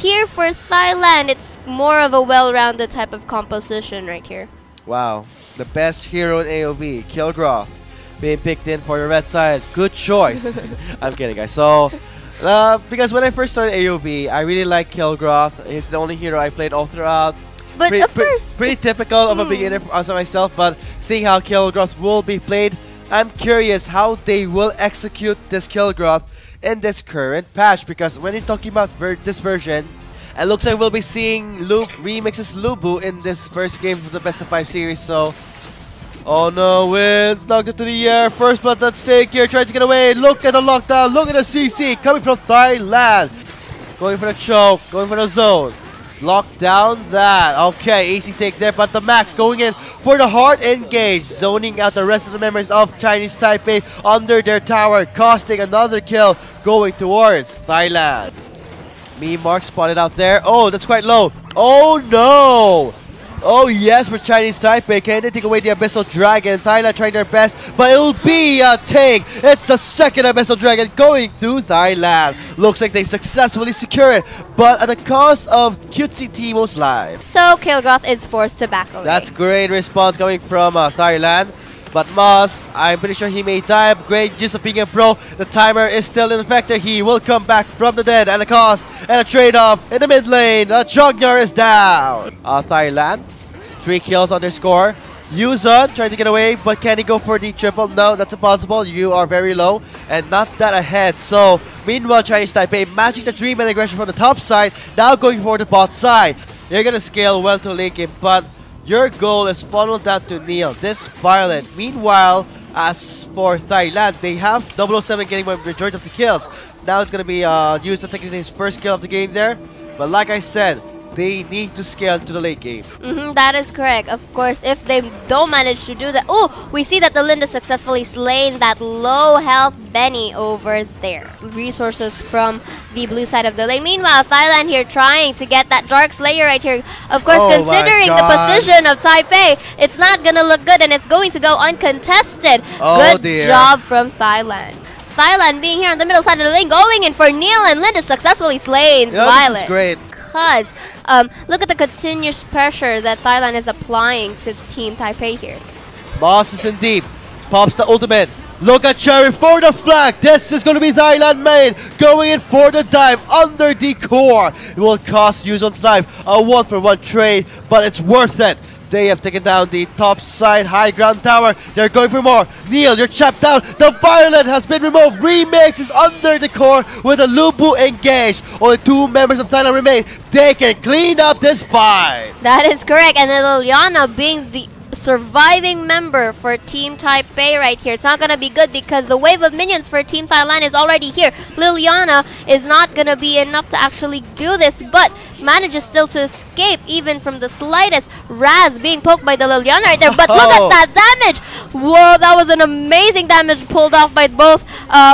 here for Thailand, it's more of a well-rounded type of composition right here. Wow, the best hero in AOV, Kilgroth, being picked in for the red side. Good choice. I'm kidding, guys. So, because when I first started AOV, I really like Kilgroth. He's the only hero I played all throughout. But of course, pretty typical of a beginner as myself. But seeing how Kilgroth will be played, I'm curious how they will execute this Kilgroth in this current patch. Because when you're talking about this version, it looks like we'll be seeing remixes Lubu in this first game of the Best of 5 series. So, oh no, Wins knocked into the air. First blood at stake here, trying to get away. Look at the lockdown, look at the CC coming from Thailand. Going for the choke, going for the zone. Lock down that. Okay, AC take there, but the Max going in for the hard engage, zoning out the rest of the members of Chinese Taipei under their tower, costing another kill going towards Thailand. Me Mark spotted out there. Oh, that's quite low. Oh no! Oh yes, for Chinese Taipei. Can they take away the Abyssal Dragon? Thailand trying their best, but it'll be a take. It's the second Abyssal Dragon going to Thailand. Looks like they successfully secure it, but at the cost of Cutesy Timo's life. So Kilgroth is forced to back away. That's great response coming from Thailand. But Moss, I'm pretty sure he may die. Great use of being a pro. The timer is still in effect. He will come back from the dead at a cost and a trade-off in the mid lane. Jogner is down. Thailand, 3 kills on their score. Yuzon trying to get away, but can he go for the triple? No, that's impossible. You are very low and not that ahead. So, meanwhile, Chinese Taipei matching the Dream and aggression from the top side. Now going for the bot side. You're going to scale well to late game, but your goal is funneled down to Neil, this Violent. Meanwhile, as for Thailand, they have 007 getting the majority of the kills. Now it's going to be used to take his first kill of the game there. But like I said, they need to scale to the late game. That is correct. Of course, if they don't manage to do that... Oh, we see that the Linda successfully slain that low health Benny over there. Resources from the blue side of the lane. Meanwhile, Thailand here trying to get that Dark Slayer right here. Of course, considering the position of Taipei, it's not going to look good and it's going to go uncontested. Good job from Thailand. Thailand being here on the middle side of the lane, going in for Neil, and Linda successfully slain Violet. This is great. Because look at the continuous pressure that Thailand is applying to Team Taipei here. Moss is in deep. Pops the ultimate. Look at Cherry for the flag. This is going to be Thailand main. Going in for the dive under the core. It will cost Yuzon's life. A 1-for-1 trade, but it's worth it. They have taken down the top side high ground tower. They're going for more. Neil, you're chapped out. The Violet has been removed. Remix is under the core with a Lubu engaged. Only 2 members of Thailand remain. They can clean up this fight. That is correct. And then Liliana being the surviving member for Team Taipei right here. It's not going to be good because the wave of minions for Team Thailand is already here. Liliana is not going to be enough to actually do this, but manages still to escape even from the slightest. Raz being poked by the Liliana right there, but look at that damage! Whoa, that was an amazing damage pulled off by both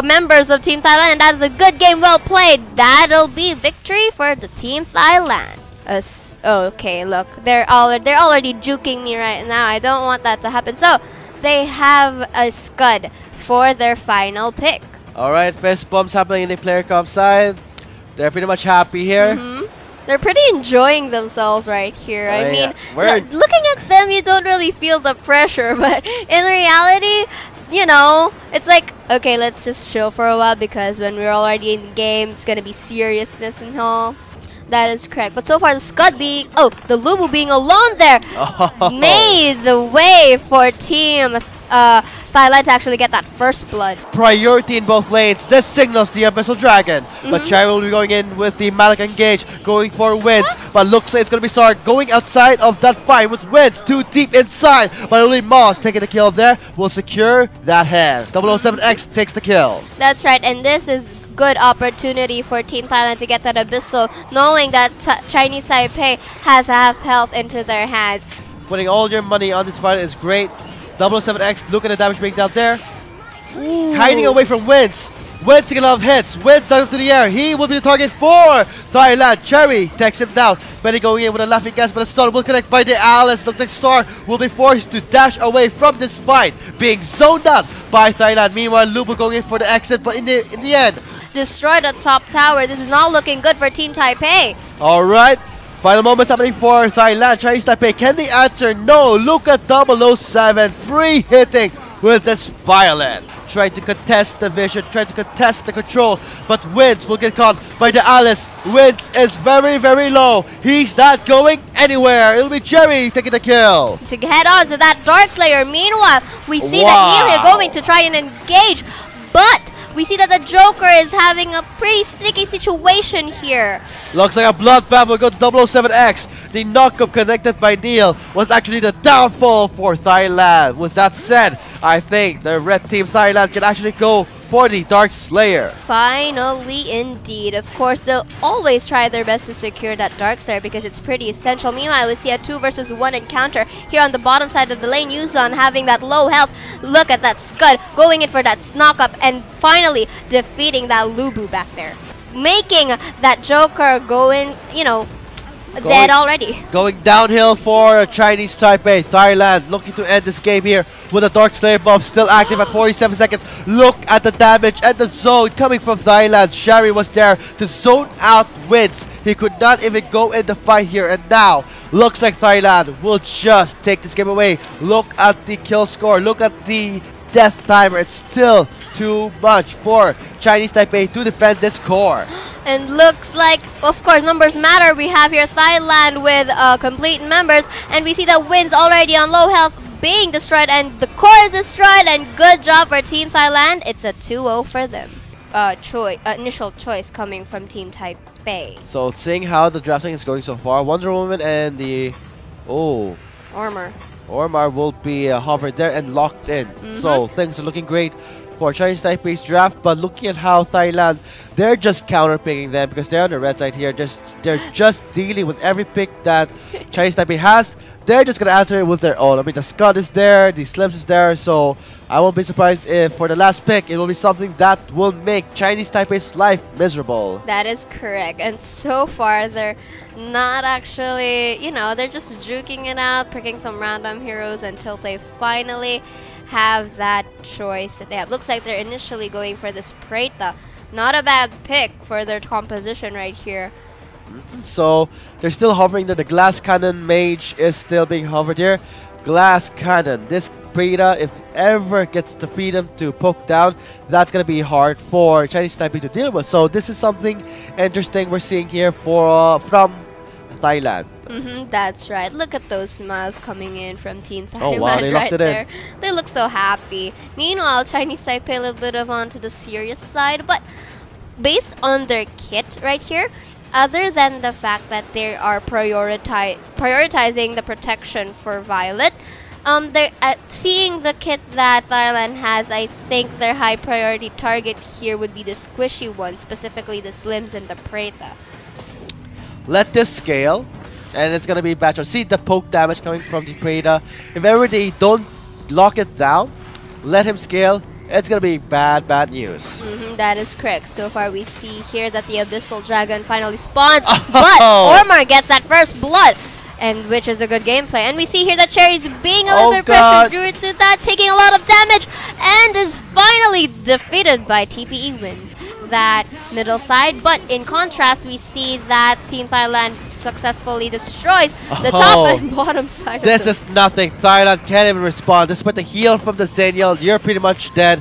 members of Team Thailand, and that is a good game, well played. That'll be victory for the Team Thailand. Okay, look, they're already juking me right now. I don't want that to happen. So, they have a Scud for their final pick. Alright, fist bumps happening in the player comp side. They're pretty much happy here. They're pretty enjoying themselves right here. I mean, looking at them, you don't really feel the pressure, but in reality, you know, it's like, okay, let's just chill for a while because when we're already in game, it's gonna be seriousness and all. That is correct. But so far, the Scud being... Oh, the Lubu being alone there made the way for Team Thailand to actually get that first blood. Priority in both lanes. This signals the Abyssal Dragon. But Cherry will be going in with the Malik engage, going for wins. But looks like it's going to be Start going outside of that fight with wins. Too deep inside. But only Moss taking the kill there will secure that head. 007X takes the kill. That's right. And this is good opportunity for Team Thailand to get that Abyssal, knowing that Chinese Taipei has half health into their hands. Putting all your money on this fight is great. 007X, look at the damage being dealt there. Hiding away from Wins. Wins taking a lot of hits. Wins down to the air. He will be the target for Thailand. Cherry takes him down. Benny going in with a laughing gas, but a stun will connect by the Alice. Looks like Star will be forced to dash away from this fight, being zoned out by Thailand. Meanwhile, Lubu going in for the exit, but in the end, destroy the top tower. This is not looking good for Team Taipei. Alright, final moments happening for Thailand. Chinese Taipei, can they answer? No, look at 007 free hitting with this Violet. Trying to contest the vision, trying to contest the control, but Wins will get caught by the Alice. Wins is very, very low. He's not going anywhere. It'll be Jerry taking the kill. To head on to that Darkslayer. Meanwhile, we see that Neil here going to try and engage, but we see that the Joker is having a pretty sticky situation here. Looks like a Bloodbath will go to 007X. The knockup connected by Neil was actually the downfall for Thailand. With that said, I think the red team Thailand can actually go for the Dark Slayer. Finally, indeed. Of course, they'll always try their best to secure that Dark Slayer because it's pretty essential. Meanwhile, we see a 2 versus 1 encounter here on the bottom side of the lane. Yuzon having that low health. Look at that Scud going in for that knock-up and finally defeating that Lubu back there. Making that Joker going, you know, dead already. Going downhill for Chinese Taipei. Thailand looking to end this game here with a Dark Slayer bomb still active at 47 seconds. Look at the damage and the zone coming from Thailand. Shari was there to zone out Wins. He could not even go in the fight here, and now looks like Thailand will just take this game away. Look at the kill score. Look at the death timer. It's still too much for Chinese Taipei to defend this core. And looks like, of course, numbers matter. We have here Thailand with complete members, and we see that Wins already on low health being destroyed, and the core is destroyed, and good job for Team Thailand. It's a 2-0 for them. Initial choice coming from Team Taipei. So seeing how the drafting is going so far, Wonder Woman and the Ormar will be hovered there and locked in. So things are looking great for Chinese Taipei's draft, but looking at how Thailand, they're just counterpicking them because they're on the red side here. They're just dealing with every pick that Chinese Taipei has. They're just gonna answer it with their own. I mean, the Scud is there, the Slims is there, so I won't be surprised if for the last pick it will be something that will make Chinese Taipei's life miserable. That is correct, and so far they're not actually, you know, they're just juking it out, picking some random heroes until they finally have that choice that they have. Looks like they're initially going for this Preta. Not a bad pick for their composition right here. So they're still hovering there. The Glass Cannon Mage is still being hovered here. Glass Cannon. This Preta, if ever gets the freedom to poke down, that's going to be hard for Chinese Taipei to deal with. So this is something interesting we're seeing here from Thailand. That's right. Look at those smiles coming in from Team Thailand. Oh wow, they locked it there. in. They look so happy. Meanwhile, Chinese Taipei a little bit of onto the serious side, but based on their kit right here, other than the fact that they are prioritizing the protection for Violet, they're seeing the kit that Thailand has. I think their high priority target here would be the squishy one, specifically the Slims and the Preta. Let this scale, and it's gonna be better. See the poke damage coming from the Preta. If ever they don't lock it down, let him scale, it's gonna be bad news. That is correct. So far we see here that the Abyssal Dragon finally spawns, but Ormar gets that first blood, and which is a good gameplay. And we see here that Cherry's being a little bit pressured due to that, taking a lot of damage, and is finally defeated by TPE Win that middle side. But in contrast, we see that Team Thailand successfully destroys the top and bottom side. This is nothing. Thailand can't even respond. Despite the heal from the Zenial, you're pretty much dead.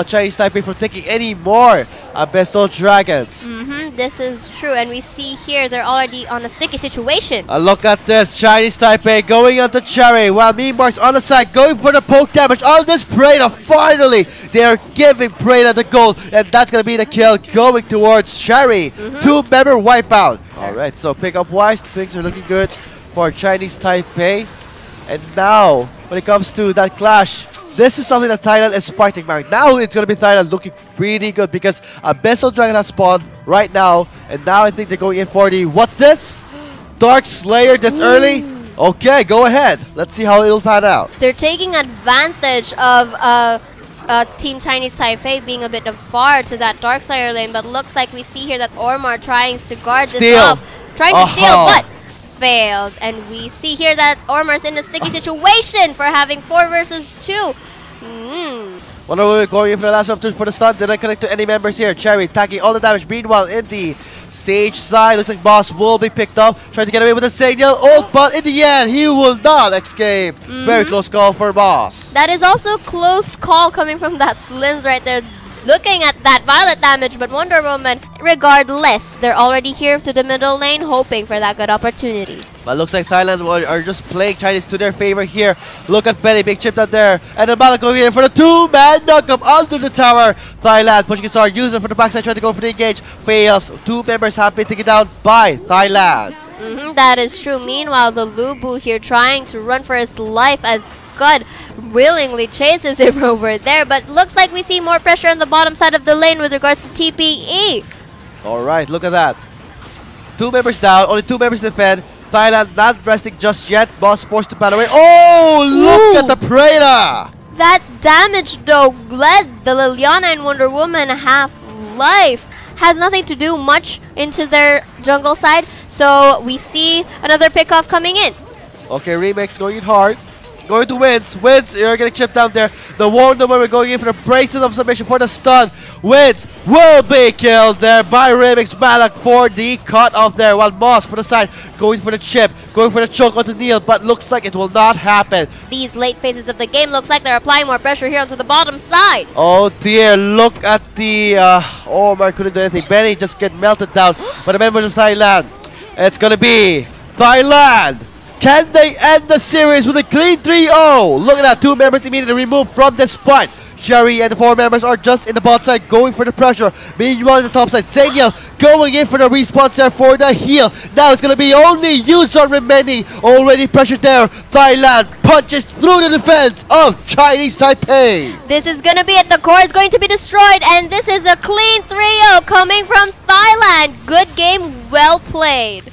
Chinese Taipei from taking any more Abyssal Dragons. This is true, and we see here they're already on a sticky situation. Look at this. Chinese Taipei going onto Cherry, while Memark's on the side going for the poke damage on this Preta. Finally, they are giving Preta the gold, and that's going to be the kill going towards Cherry. 2-member wipeout. Alright, so pick-up wise, things are looking good for Chinese Taipei. And now, when it comes to that clash, this is something that Thailand is fighting back. Now it's going to be Thailand looking pretty good because Abyssal Dragon has spawned right now. And now I think they're going in for the, what's this? Dark Slayer this early? Okay, go ahead. Let's see how it'll pan out. They're taking advantage of Team Chinese Taipei being a bit of far to that Dark Slayer lane, but looks like we see here that Ormar trying to guard this up. Trying to steal, but failed. And we see here that Ormar's in a sticky situation for having 4 versus 2. Wonder Woman going in for the last opportunity for the stun. Did not connect to any members here. Cherry taking all the damage. Meanwhile, in the stage side, looks like Boss will be picked up. Trying to get away with the signal. Oh, but in the end, he will not escape. Very close call for Boss. That is also close call coming from that Slims right there. Looking at that Violet damage, but Wonder Woman, regardless, they're already here to the middle lane, hoping for that good opportunity. But looks like Thailand are just playing Chinese to their favor here. Look at Benny, big chip out there. And then Valor going in for the two-man knock-up onto the tower. Thailand pushing his star, using for the backside, trying to go for the engage. Fails. Two members have been taken down by Thailand. That is true. Meanwhile, the Lubu here trying to run for his life as God willingly chases him over there. But looks like we see more pressure on the bottom side of the lane with regards to TPE. Alright, look at that. Two members down, only two members defend. Thailand not resting just yet. Boss forced to pan away. Oh, look at the Preda! That damage though led the Liliana and Wonder Woman half life. Has nothing to do much into their jungle side. So we see another pickoff coming in. Okay, Remix going in hard. Going to Wins. Wins, you're getting chipped down there. The Wonder Woman going in for the bracelet of submission for the stun. Wins will be killed there by Remix Malak for the cut off there. While Moss for the side going for the chip, going for the choke onto Neil, but looks like it will not happen. These late phases of the game looks like they're applying more pressure here onto the bottom side. Oh dear, look at the oh my, couldn't do anything. Benny just get melted down by the members of Thailand. It's gonna be Thailand. Can they end the series with a clean 3-0? Look at that, two members immediately removed from this fight. Jerry and the four members are just in the bot side going for the pressure. Meanwhile, on the top side, Saniel going in for the response there for the heal. Now it's going to be only Yuson remaining. Already pressured there. Thailand punches through the defense of Chinese Taipei. This is going to be at the core. It's going to be destroyed. And this is a clean 3-0 coming from Thailand. Good game, well played.